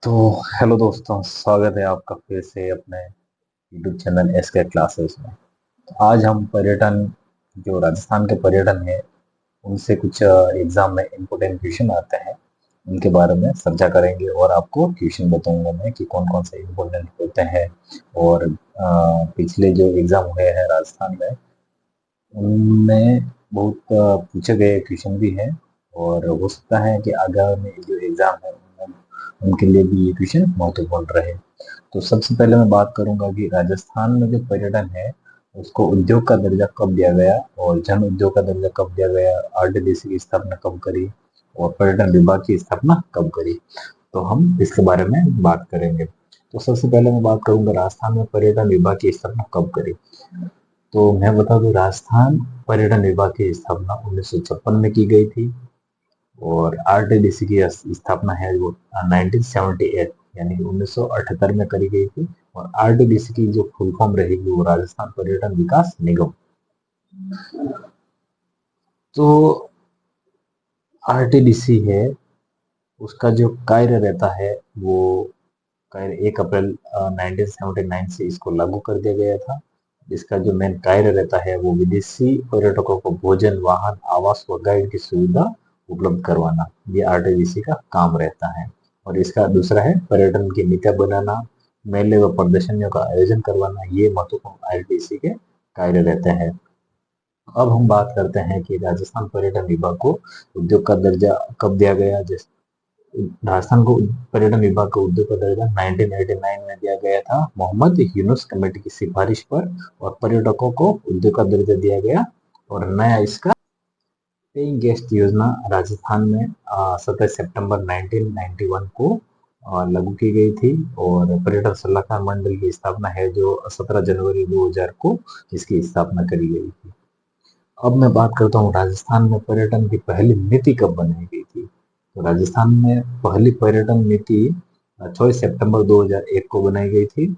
तो हेलो दोस्तों, स्वागत है आपका फिर से अपने यूट्यूब चैनल एस के क्लासेस में। तो आज हम पर्यटन, जो राजस्थान के पर्यटन है, उनसे कुछ एग्जाम में इम्पोर्टेंट क्वेश्चन आते हैं, उनके बारे में चर्चा करेंगे और आपको क्वेश्चन बताऊंगा मैं कि कौन कौन से इम्पोर्टेंट होते हैं। और पिछले जो एग्जाम हुए हैं राजस्थान में, उनमें बहुत पूछे गए क्वेश्चन भी हैं, और हो सकता है कि आगामी जो एग्जाम है उनके लिए भी ये क्वेश्चन महत्वपूर्ण रहे। तो सबसे पहले मैं बात करूंगा कि राजस्थान में जो पर्यटन है उसको उद्योग का दर्जा कब दिया गया, और जन उद्योग का दर्जा कब दिया गया, आरटीडीसी की स्थापना कब करी, और पर्यटन विभाग की स्थापना कब करी। तो हम इसके बारे में बात करेंगे। तो सबसे पहले मैं बात करूंगा राजस्थान में पर्यटन विभाग की स्थापना कब करी। तो मैं बता दूं, राजस्थान पर्यटन विभाग की स्थापना 1956 में की गई थी, और आरटीडीसी की स्थापना है वो 1978 यानी 1978 में करी गई थी। और आरटीडीसी की जो फुल फॉर्म रहेगी वो राजस्थान पर्यटन विकास निगम। तो आरटीडीसी है, उसका जो कार्य रहता है वो कार्य 1 अप्रैल 1979 से इसको लागू कर दिया गया था। इसका जो मेन कार्य रहता है वो विदेशी पर्यटकों को भोजन, वाहन, आवास व गाइड की सुविधा उपलब्ध करवाना, ये आरटीडीसी का काम रहता है। और इसका दूसरा है पर्यटन की नीतियां बनाना, मेले व प्रदर्शनियों का आयोजन करवाना, ये महत्वपूर्ण आरटीडीसी के कार्य रहते हैं। अब हम बात करते हैं कि राजस्थान पर्यटन विभाग को उद्योग का दर्जा कब दिया गया। जैसे राजस्थान को पर्यटन विभाग को उद्योग का दर्जा 1989 में दिया गया था, मोहम्मद यूनुस कमेटी की सिफारिश पर। और पर्यटकों को उद्योग का दर्जा दिया गया। और नया इसका पेइंग गेस्ट योजना राजस्थान में 17 सितंबर 1991 को लागू की गई थी। और पर्यटन सलाहकार मंडल की स्थापना है जो 17 जनवरी 2000 को इसकी स्थापना करी गई थी। अब मैं बात करता हूँ राजस्थान में पर्यटन की पहली नीति कब बनाई गई थी। तो राजस्थान में पहली पर्यटन नीति 24 सितंबर 2001 को बनाई गई थी।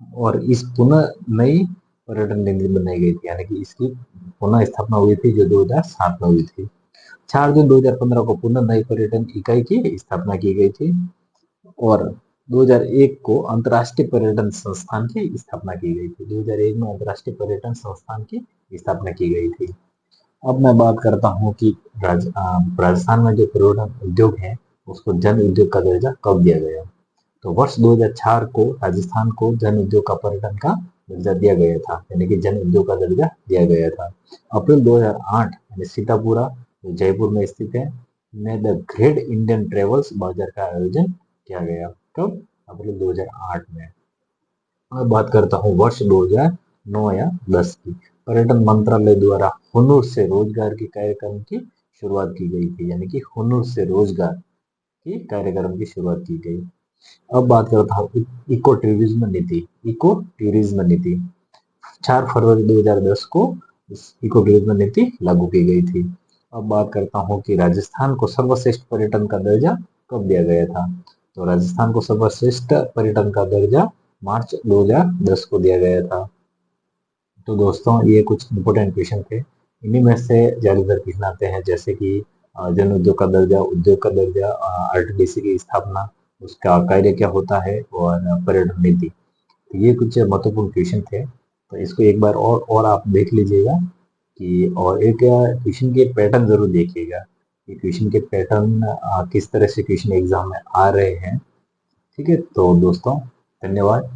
और इस पुनः नई पर्यटन नीति बनाई गई थी, यानी कि इसकी पुनः स्थापना हुई थी जो 2007 में हुई थी। 4 जून 2015 को पुनः नई पर्यटन इकाई की स्थापना की गई थी। और 2001 को अंतर्राष्ट्रीय पर्यटन संस्थान की स्थापना की गई थी। 2001 में अंतर्राष्ट्रीय पर्यटन संस्थान की स्थापना की गई थी। अब मैं बात करता हूँ कि राजस्थान में जो पर्यटन उद्योग है उसको जन उद्योग का दर्जा कब दिया गया। तो वर्ष 2004 को राजस्थान को जन उद्योग का पर्यटन का दर्जा दिया गया था, यानी कि जन उद्योग का दर्जा दिया गया था। अप्रैल 2008 यानी सीतापुरा जो जयपुर में स्थित है में द ग्रेट इंडियन ट्रेवल्स बाजार का आयोजन किया गया। कब? अप्रैल 2008 में। मैं बात करता हूँ वर्ष 2009 या 10 की। पर्यटन मंत्रालय द्वारा हुनर से रोजगार की कार्यक्रम की शुरुआत की गई थी, यानी कि हुनर से रोजगार की कार्यक्रम की शुरुआत की गई। अब बात करता हूँ इको टूरिज्म नीति। इको टूरिज्म नीति 4 फरवरी 2010 को इस इको टूरिज्म नीति लागू की गई थी। अब बात करता हूँ कि राजस्थान को सर्वश्रेष्ठ पर्यटन का दर्जा कब दिया गया था। तो राजस्थान को सर्वश्रेष्ठ पर्यटन का दर्जा मार्च 2010 को दिया गया था। तो दोस्तों ये कुछ इम्पोर्टेंट क्वेश्चन थे, इन्हीं में से ज्यादातर क्वेश्चन आते हैं, जैसे कि जन उद्योग का दर्जा, उद्योग का दर्जा, आरटीडीसी की स्थापना, उसका कार्य क्या होता है, और पर्यटन नीति। तो ये कुछ महत्वपूर्ण क्वेश्चन थे। तो इसको एक बार और आप देख लीजिएगा कि, और एक क्वेश्चन के पैटर्न जरूर देखिएगा कि क्वेश्चन के पैटर्न किस तरह से क्वेश्चन एग्जाम में आ रहे हैं। ठीक है, तो दोस्तों धन्यवाद।